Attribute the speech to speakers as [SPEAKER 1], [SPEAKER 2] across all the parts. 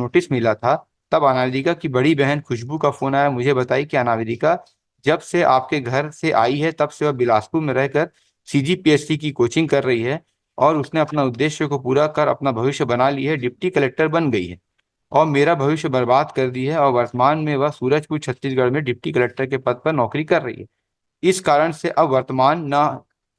[SPEAKER 1] Notice मिला था, तब अनावेदिका की बड़ी बहन खुशबू का फोन आया। मुझे बताई कि अनावेदिका जब से आपके घर से आई है तब से वह बिलासपुर में रहकर सीजीपीएससी की कोचिंग कर रही है और उसने अपना उद्देश्य को पूरा कर अपना भविष्य बना ली है, डिप्टी कलेक्टर बन गई है और मेरा भविष्य बर्बाद कर दी है और वर्तमान में वह सूरजपुर छत्तीसगढ़ में डिप्टी कलेक्टर के पद पर नौकरी कर रही है। इस कारण से अब वर्तमान न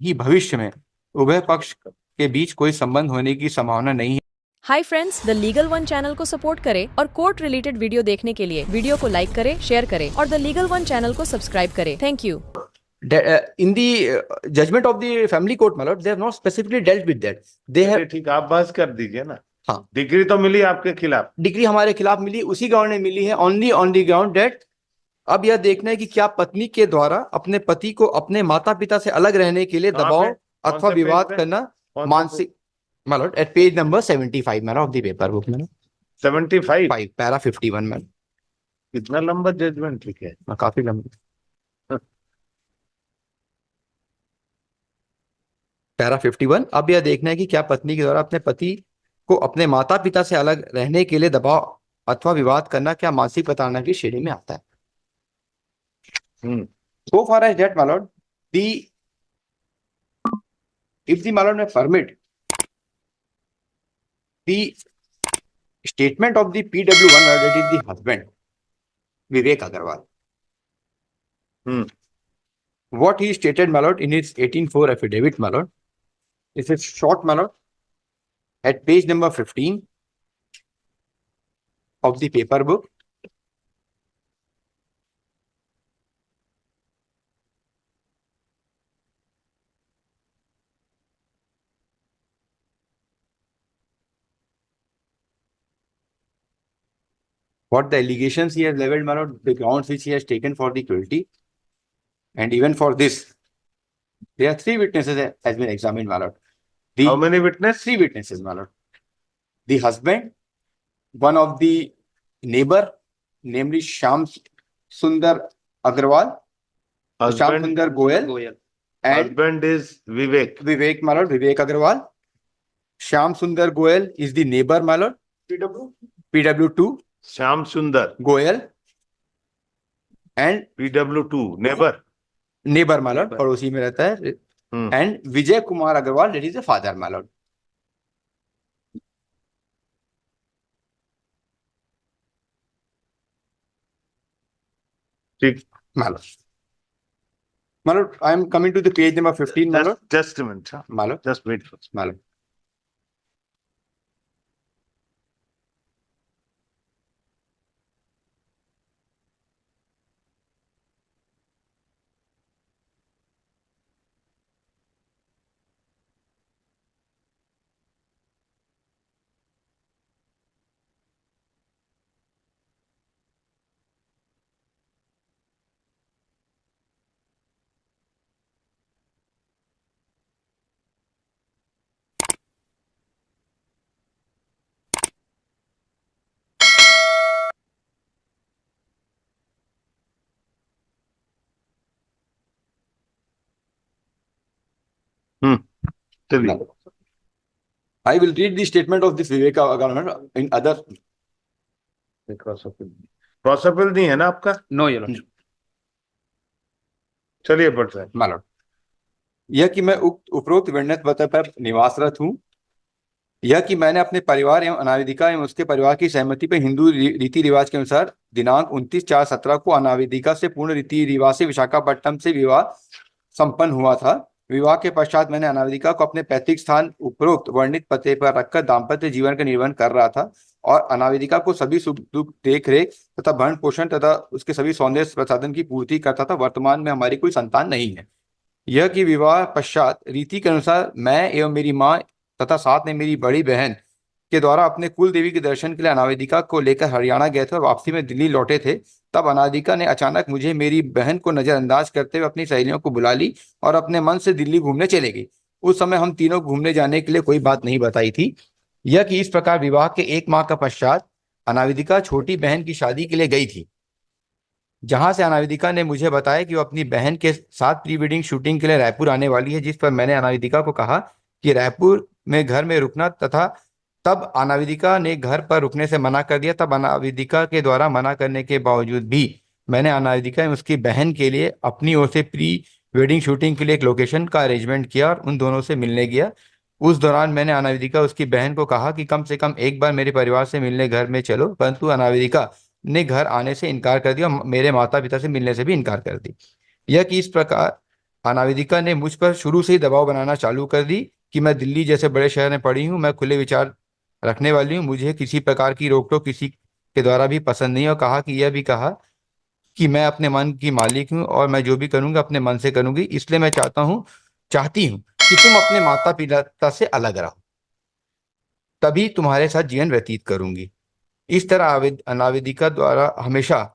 [SPEAKER 1] ही भविष्य में उभय पक्ष के बीच कोई संबंध होने की संभावना नहीं है।
[SPEAKER 2] Hi friends, the legal one channel को सपोर्ट करें और कोर्ट रिलेटेड वीडियो देखने के लिए वीडियो को लाइक करें, शेयर करें और द लीगल वन चैनल को सब्सक्राइब करें। Thank you.
[SPEAKER 3] In the judgment of the family court, my lord, they have not specifically dealt with that. They have
[SPEAKER 4] ठीक, आप बहस कर दीजिए ना।
[SPEAKER 3] हाँ,
[SPEAKER 4] डिग्री तो मिली आपके खिलाफ,
[SPEAKER 3] डिग्री हमारे खिलाफ मिली, उसी ग्राउंड में मिली है, only on the ground date. अब यह देखना है कि क्या पत्नी के द्वारा अपने पति को अपने माता पिता से अलग रहने के लिए दबाव अथवा विवाद करना मानसिक, my lord, at page number 75 my lord of the paper book, my lord.
[SPEAKER 4] 75
[SPEAKER 3] para 51 my lord.
[SPEAKER 4] कितना लंबा जजमेंट लिखे है?
[SPEAKER 3] काफी लंबी। पैरा 51। अब यह देखना है कि क्या पत्नी के द्वारा अपने पति को अपने माता पिता से अलग रहने के लिए दबाव अथवा विवाद करना क्या मानसिक प्रताड़ना की श्रेणी में आता है। So far as that, my lord, if the my lord may permit, the statement of the PW1, that is the husband, Vivek Agarwal. What he stated, my lord, in his 18(4) affidavit, my lord, this is short, my lord, at page number 15 of the paper book. What the allegations he has leveled, my lord, the grounds which he has taken for the cruelty, and even for this, there are 3 witnesses that has been examined, my lord.
[SPEAKER 4] How many witnesses?
[SPEAKER 3] 3 witnesses, my lord. The husband, one of the neighbor, namely Shyam Sundar Agarwal, Shyam Sundar Goyal, and
[SPEAKER 4] husband is
[SPEAKER 3] Vivek, my lord, Vivek Agarwal. Shyam Sundar Goyal is the neighbor, my lord. PW2.
[SPEAKER 4] Shyam Sundar
[SPEAKER 3] Goyal and
[SPEAKER 4] PW2
[SPEAKER 3] नेबर my lord, पड़ोसी में रहता है, and Vijay Kumar Agrawal, that is the father, my lord.
[SPEAKER 4] ठीक,
[SPEAKER 3] my lord, I am coming to the page number 15, my lord.
[SPEAKER 4] just a minute,
[SPEAKER 3] my lord,
[SPEAKER 4] just wait first.
[SPEAKER 3] my lord. I will read the statement of this Vivek Agarwal in other.
[SPEAKER 4] Cross appeal नहीं है ना आपका?
[SPEAKER 3] No, your lord.
[SPEAKER 4] चलिए पढ़ रहे हैं।
[SPEAKER 3] my lord, यह कि मैं उपरोक्त वर्णित पते पर निवासरत हूँ, यह कि मैंने अपने परिवार एवं अनावेदिका एवं उसके परिवार की सहमति पर हिंदू रीति रिवाज के अनुसार दिनांक 29/4/17 को अनावेदिका से पूर्ण रीति रिवाज से विशाखापट्टनम से विवाह संपन्न हुआ था। विवाह के पश्चात मैंने अनावेदिका को अपने पैतृक स्थान उपरोक्त वर्णित पते पर रखकर दाम्पत्य जीवन का निर्वहन कर रहा था और अनावेदिका को सभी सुख दुख देख रेख तथा भरण पोषण तथा उसके सभी सौंदर्य प्रसाधन की पूर्ति करता था। वर्तमान में हमारी कोई संतान नहीं है। यह कि विवाह पश्चात रीति के अनुसार मैं एवं मेरी माँ तथा साथ में मेरी बड़ी बहन के द्वारा अपने कुल देवी के दर्शन के लिए अनावेदिका को लेकर हरियाणा गए थे और वापसी में दिल्ली लौटे थे। तब अनावेदिका ने अचानक मुझे मेरी बहन को नजरअंदाज करते हुए अपनी सहेलियों को बुला ली और अपने मन से दिल्ली घूमने चले गई। उस समय हम तीनों घूमने जाने के लिए कोई बात नहीं बताई थी। यह कि इस प्रकार विवाह के 1 माह का पश्चात अनावेदिका छोटी बहन की शादी के लिए गई थी, जहां से अनावेदिका ने मुझे बताया कि वो अपनी बहन के साथ प्री वेडिंग शूटिंग के लिए रायपुर आने वाली है, जिस पर मैंने अनावेदिका को कहा कि रायपुर में घर में रुकना तथा
[SPEAKER 1] तब अनाविदिका ने घर पर रुकने से मना कर दिया। तब अनाविदिका के द्वारा मना करने के बावजूद भी मैंने अनाविदिका एवं उसकी बहन के लिए अपनी ओर से प्री वेडिंग शूटिंग के लिए एक लोकेशन का अरेंजमेंट किया और उन दोनों से मिलने गया। उस दौरान मैंने अनाविदिका उसकी बहन को कहा कि कम से कम एक बार मेरे परिवार से मिलने घर में चलो, परंतु अनाविदिका ने घर आने से इनकार कर दिया और मेरे माता पिता से मिलने से भी इनकार कर दी। यह कि इस प्रकार अनाविदिका ने मुझ पर शुरू से ही दबाव बनाना चालू कर दी कि मैं दिल्ली जैसे बड़े शहर में पढ़ी हूँ, मैं खुले विचार रखने वाली हूँ, मुझे किसी प्रकार की रोक टोक किसी के द्वारा भी पसंद नहीं। और कहा कि यह भी कहा कि मैं अपने मन की मालिक हूँ और मैं जो भी करूँगा अपने मन से करूँगी, इसलिए मैं चाहती हूँ कि तुम अपने माता पिता से अलग रहो, तभी तुम्हारे साथ जीवन व्यतीत करूंगी। इस तरह अनावेदिका द्वारा हमेशा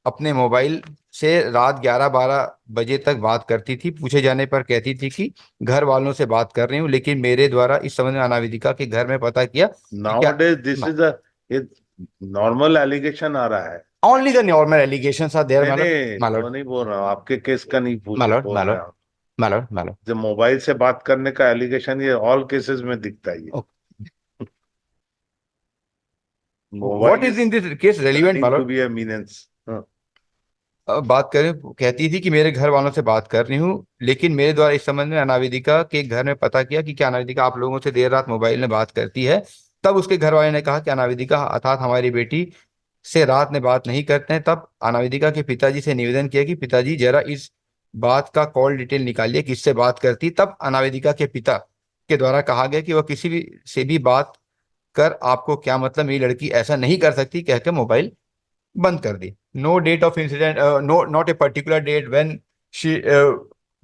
[SPEAKER 1] अपने मोबाइल से रात 11-12 बजे तक बात करती थी। पूछे जाने पर कहती थी कि घर वालों से बात कर रही हूँ, लेकिन मेरे द्वारा इस संबंध में अनावेदिका के घर में पता किया कि क्या
[SPEAKER 4] Nowadays, this is a normal allegation आ रहा है।
[SPEAKER 1] Only the normal allegations are there,
[SPEAKER 4] नहीं,
[SPEAKER 1] माय
[SPEAKER 4] वो नहीं बोल रहा हूँ, आपके केस का नहीं
[SPEAKER 1] लॉर्ड,
[SPEAKER 4] बोल
[SPEAKER 1] माय लॉर्ड,
[SPEAKER 4] रहा हूँ।
[SPEAKER 1] My Lord.
[SPEAKER 4] जो मोबाइल से बात करने का एलिगेशन, ये ऑल केसेस में दिखता है। ये
[SPEAKER 1] what
[SPEAKER 4] mobile
[SPEAKER 1] is
[SPEAKER 4] is
[SPEAKER 1] in this case relevant, my
[SPEAKER 4] turning to
[SPEAKER 1] lord?
[SPEAKER 4] Be a menace.
[SPEAKER 1] बात करें, कहती थी कि मेरे घर वालों से बात कर रही हूँ, लेकिन मेरे द्वारा इस संबंध में अनावेदिका के घर में पता किया कि क्या अनावेदिका आप लोगों से देर रात मोबाइल में बात करती है। तब उसके घर वाले ने कहा कि अनावेदिका अर्थात हमारी बेटी से रात में बात नहीं करते हैं। तब अनावेदिका के पिताजी से निवेदन किया कि पिताजी जरा इस बात का कॉल डिटेल निकालिए, किससे बात करती। तब अनावेदिका के पिता के द्वारा कहा गया कि वह किसी भी से भी बात कर आपको क्या मतलब, मेरी लड़की ऐसा नहीं कर सकती, कहकर मोबाइल बंद कर दी। No date of incident, no not a particular date she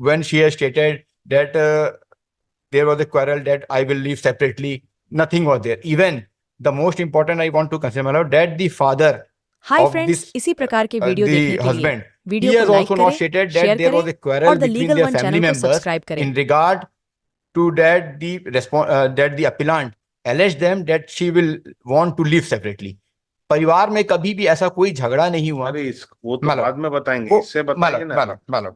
[SPEAKER 1] when she has stated that there was a quarrel that I will leave separately. Nothing was there. Even the most important I want to consider, my lord, that the father
[SPEAKER 2] hi
[SPEAKER 1] of
[SPEAKER 2] friends,
[SPEAKER 1] this
[SPEAKER 2] इसी प्रकार के video देखने
[SPEAKER 1] the
[SPEAKER 2] के लिए
[SPEAKER 1] husband, he
[SPEAKER 2] video
[SPEAKER 1] has
[SPEAKER 2] को like
[SPEAKER 1] also not
[SPEAKER 2] करें,
[SPEAKER 1] stated that
[SPEAKER 2] share
[SPEAKER 1] there was a
[SPEAKER 2] करें
[SPEAKER 1] quarrel
[SPEAKER 2] और the
[SPEAKER 1] between
[SPEAKER 2] legal
[SPEAKER 1] their
[SPEAKER 2] one
[SPEAKER 1] family
[SPEAKER 2] channel को
[SPEAKER 1] members
[SPEAKER 2] सब्सक्राइब करें।
[SPEAKER 1] in regard to that the appellant alleged them that she will want to live separately. परिवार में कभी भी ऐसा कोई झगड़ा नहीं हुआ।
[SPEAKER 4] अरे वो तो
[SPEAKER 1] मतलब
[SPEAKER 4] बाद में बताएंगे, इससे बताइए ना।
[SPEAKER 1] मालूम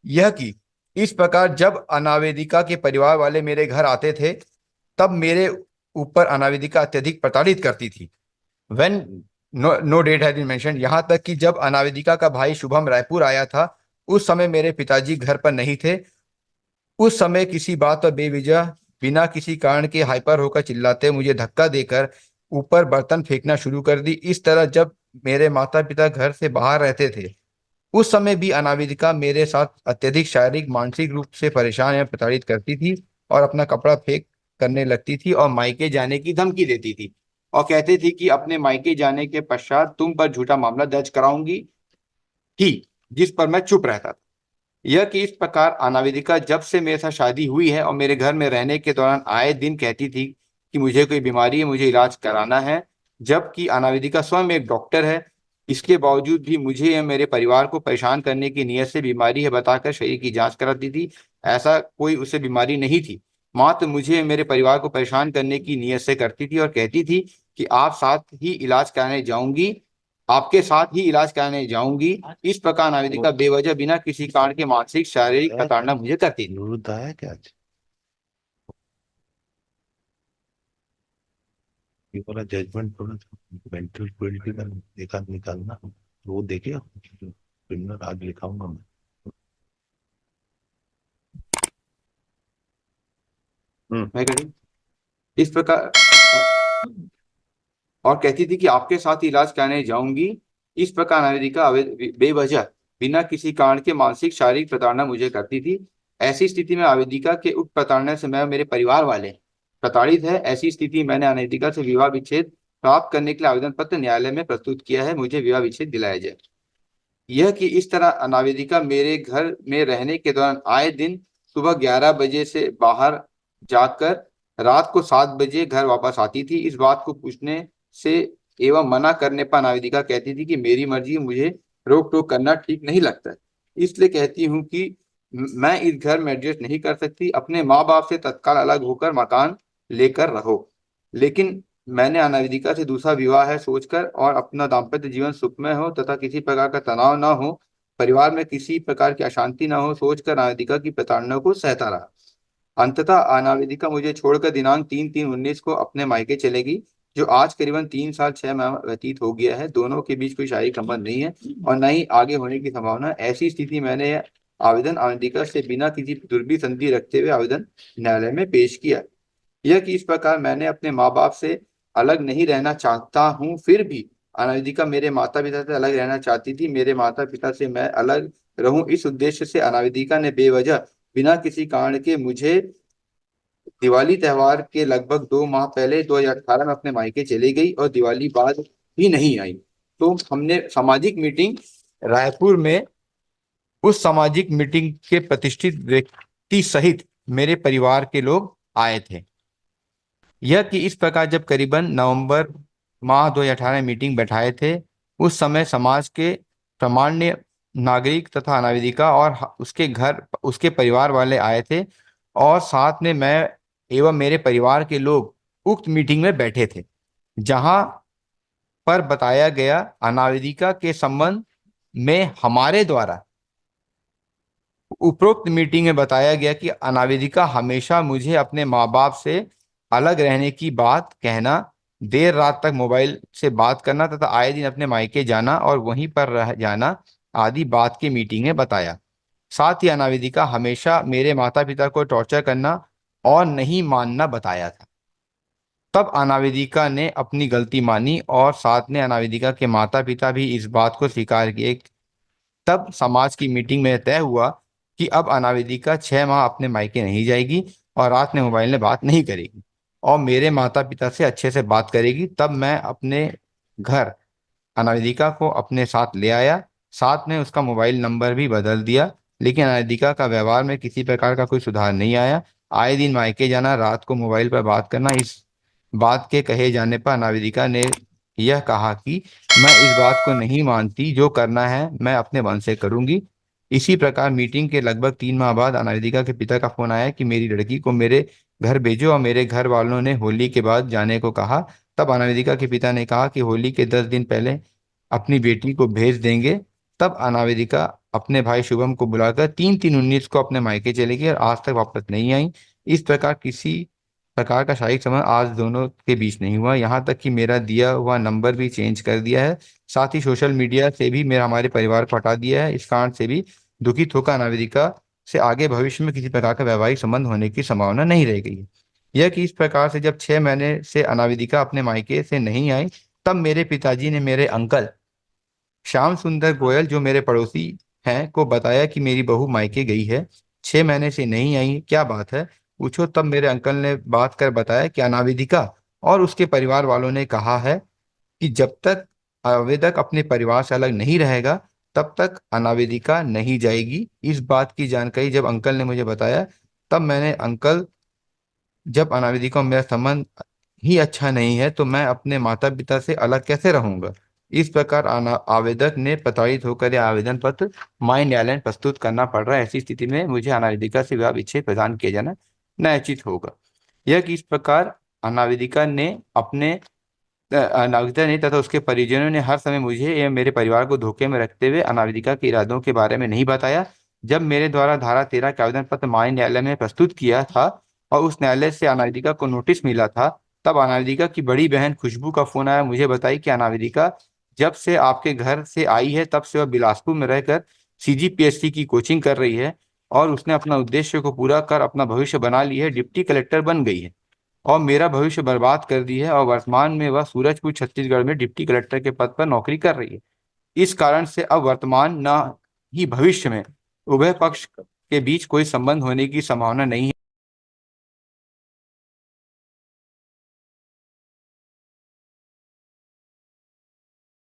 [SPEAKER 1] यह कि इस प्रकार जब अनावेदिका के परिवार वाले मेरे घर आते थे, तब मेरे ऊपर अनावेदिका अत्यधिक प्रताड़ित करती थी। When no date has been mentioned, यहाँ तक कि जब अनावेदिका का भाई शुभम रायपुर आया था, उस समय मेरे पिताजी घर पर नहीं थे। उस समय किसी बात पर बेवजह बिना किसी कारण के हाइपर होकर चिल्लाते, मुझे धक्का देकर ऊपर बर्तन फेंकना शुरू कर दी। इस तरह जब मेरे माता पिता घर से बाहर रहते थे, उस समय भी अनाविदिका मेरे साथ अत्यधिक शारीरिक मानसिक रूप से परेशान या प्रताड़ित करती थी और अपना कपड़ा फेंक करने लगती थी और मायके जाने की धमकी देती थी और कहती थी कि अपने मायके जाने के पश्चात तुम पर झूठा मामला दर्ज कराऊंगी ही, जिस पर मैं चुप रहता था। यह कि इस प्रकार अनाविदिका जब से मेरे साथ शादी हुई है और मेरे घर में रहने के दौरान आए दिन कहती थी कि मुझे कोई बीमारी है, मुझे इलाज कराना है, जबकि अनाविदिका स्वयं एक डॉक्टर है। इसके बावजूद भी मुझे या मेरे परिवार को परेशान करने की नीयत से बीमारी है बताकर शरीर की जांच कराती थी। ऐसा कोई उसे बीमारी नहीं थी, मात्र मुझे या मेरे परिवार को परेशान करने की नीयत से करती थी और कहती थी कि आपके साथ ही इलाज कराने जाऊंगी। इस प्रकार अनाविदिका बेवजह बिना किसी कारण के मानसिक शारीरिक प्रताड़ना मुझे करती थी।
[SPEAKER 4] विरुद्ध आया क्या आज? ये वाला जजमेंट थोड़ा मेंटल क्वालिटी का देखा निकालना, वो देखे क्रिमिनल आज लिखाऊंगा मैं।
[SPEAKER 1] मैं कही इस प्रकार और कहती थी कि आपके साथ इलाज कराने जाऊंगी। इस प्रकार अनाविदिका बेवजह बिना किसी कारण के मानसिक शारीरिक प्रताड़ना मुझे करती थी। ऐसी स्थिति में अनाविदिका के उक्त प्रताड़ना से मैं मेरे परिवार वाले प्रताड़ित है। ऐसी स्थिति मैंने अनाविदिका से विवाह विच्छेद प्राप्त करने के लिए आवेदन पत्र न्यायालय में प्रस्तुत किया है, मुझे विवाह विच्छेद दिलाया जाए। यह कि इस तरह अनाविदिका मेरे घर में रहने के दौरान आए दिन सुबह 11 बजे से बाहर जाकर रात को 7 बजे घर वापस आती थी। इस बात को पूछने से एवं मना करने पर अनाविदिका कहती थी कि मेरी मर्जी, मुझे रोक टोक करना ठीक नहीं लगता है, इसलिए कहती हूँ कि मैं इस घर में एडजस्ट नहीं कर सकती, अपने माँ बाप से तत्काल अलग होकर मकान लेकर रहो। लेकिन मैंने अनाविदिका से दूसरा विवाह है सोचकर और अपना दाम्पत्य जीवन सुखमय हो तथा किसी प्रकार का तनाव न हो, परिवार में किसी प्रकार की अशांति न हो सोचकर अनाविदिका की प्रताड़ना को सहता रहा।
[SPEAKER 3] अंततः अनावेदिका मुझे छोड़कर दिनांक 3/3/19 को अपने मायके चलेगी, जो आज करीबन 3 साल 6 माह व्यतीत हो गया है। दोनों के बीच कोई शारीरिक संबंध नहीं है और न ही आगे होने की संभावना। ऐसी स्थिति मैंने यह आवेदन अनावेदिका से बिना किसी दुर्भी संधि रखते हुए आवेदन न्यायालय में पेश किया। यह कि इस प्रकार मैंने अपने माँ बाप से अलग नहीं रहना चाहता हूँ, फिर भी अनावेदिका मेरे माता पिता से अलग रहना चाहती थी। मेरे माता पिता से मैं अलग रहूं, इस उद्देश्य से अनावेदिका ने बेवजह बिना किसी कारण के मुझे दिवाली त्योहार के लगभग 2 माह पहले 2018 में अपने मायके चली गई और दिवाली बाद भी नहीं आई। तो हमने सामाजिक मीटिंग रायपुर में, उस सामाजिक मीटिंग के प्रतिष्ठित व्यक्ति सहित मेरे परिवार के लोग आए थे। यह कि इस प्रकार जब करीबन नवंबर माह 2018 मीटिंग बैठाए थे, उस समय समाज के सामान्य नागरिक तथा अनावेदिका और उसके परिवार वाले आए थे और साथ में मैं एवं मेरे परिवार के लोग उक्त मीटिंग में बैठे थे, जहां पर बताया गया अनावेदिका के संबंध में हमारे द्वारा उपरोक्त मीटिंग में बताया गया कि अनावेदिका हमेशा मुझे अपने माँ बाप से अलग रहने की बात कहना, देर रात तक मोबाइल से बात करना तथा आए दिन अपने मायके जाना और वहीं पर रह जाना आदि बात की मीटिंग में बताया। साथ ही अनावेदिका हमेशा मेरे माता पिता को टॉर्चर करना और नहीं मानना बताया था। तब अनावेदिका ने अपनी गलती मानी और साथ में अनावेदिका के माता पिता भी इस बात को स्वीकार किए। तब समाज की मीटिंग में तय हुआ कि अब अनावेदिका 6 माह अपने मायके नहीं जाएगी और रात में मोबाइल में बात नहीं करेगी और मेरे माता पिता से अच्छे से बात करेगी। तब मैं अपने घर अनावेदिका को अपने साथ ले आया, साथ में उसका मोबाइल नंबर भी बदल दिया, लेकिन अनावेदिका का व्यवहार में किसी प्रकार का कोई सुधार नहीं आया। आए दिन मायके जाना, रात को मोबाइल पर बात करना। इस बात के कहे जाने पर अनावेदिका ने यह कहा कि मैं इस बात को नहीं मानती, जो करना है मैं अपने मन से करूंगी। इसी प्रकार मीटिंग के लगभग 3 माह बाद अनावेदिका के पिता का फोन आया कि मेरी लड़की को मेरे घर भेजो और मेरे घर वालों ने होली के बाद जाने को कहा। तब अनावेदिका के पिता ने कहा कि होली के 10 दिन पहले अपनी बेटी को भेज देंगे। तब अनावेदिका अपने भाई शुभम को बुलाकर 3/3/19 को अपने मायके चली गई और आज तक वापस नहीं आई। इस प्रकार किसी प्रकार का शारीरिक संबंध आज दोनों के बीच नहीं हुआ। यहाँ तक कि मेरा दिया हुआ नंबर भी चेंज कर दिया है। साथ ही सोशल मीडिया से भी मेरा हमारे परिवार को हटा दिया है। इस कारण से भी दुखित होकर अनावेदिका से आगे भविष्य में किसी प्रकार का वैवाहिक संबंध होने की संभावना नहीं रह गई है। यह कि इस प्रकार से जब 6 महीने से अनावेदिका अपने मायके से नहीं आई, तब मेरे पिताजी ने मेरे अंकल श्याम सुंदर गोयल, जो मेरे पड़ोसी हैं, को बताया कि मेरी बहू मायके गई है, 6 महीने से नहीं आई, क्या बात है पूछो। तब मेरे अंकल ने बात कर बताया कि अनावेदिका और उसके परिवार वालों ने कहा है कि जब तक आवेदक अपने परिवार से अलग नहीं रहेगा तब तक अनावेदिका नहीं जाएगी। इस बात की जानकारी जब अंकल ने मुझे बताया, तब मैंने अंकल, जब अनावेदिका और मेरा संबंध ही अच्छा नहीं है तो मैं अपने माता पिता से अलग कैसे रहूंगा। इस प्रकार आवेदक ने प्रताड़ित होकर यह आवेदन पत्र माय न्यायालय में प्रस्तुत करना पड़ रहा है। ऐसी स्थिति में मुझे अनावेदिका से विवाह विच्छेद प्रदान किया जाना न्यायोचित होगा। यह कि इस प्रकार अनावेदिका ने तथा उसके परिजनों ने हर समय मुझे एवं मेरे परिवार को धोखे में रखते हुए अनावेदिका के इरादों के बारे में नहीं बताया। जब मेरे द्वारा धारा 13 के आवेदन पत्र माय न्यायालय में प्रस्तुत किया था और उस न्यायालय से अनावेदिका को नोटिस मिला था, तब अनावेदिका की बड़ी बहन खुशबू का फोन आया। मुझे बताई कि अनावेदिका जब से आपके घर से आई है तब से वह बिलासपुर में रहकर CGPSC की कोचिंग कर रही है और उसने अपना उद्देश्य को पूरा कर अपना भविष्य बना लिया है, डिप्टी कलेक्टर बन गई है और मेरा भविष्य बर्बाद कर दी है और वर्तमान में वह सूरजपुर छत्तीसगढ़ में डिप्टी कलेक्टर के पद पर नौकरी कर रही है। इस कारण से अब वर्तमान न ही भविष्य में उभय पक्ष के बीच कोई संबंध होने की संभावना नहीं है।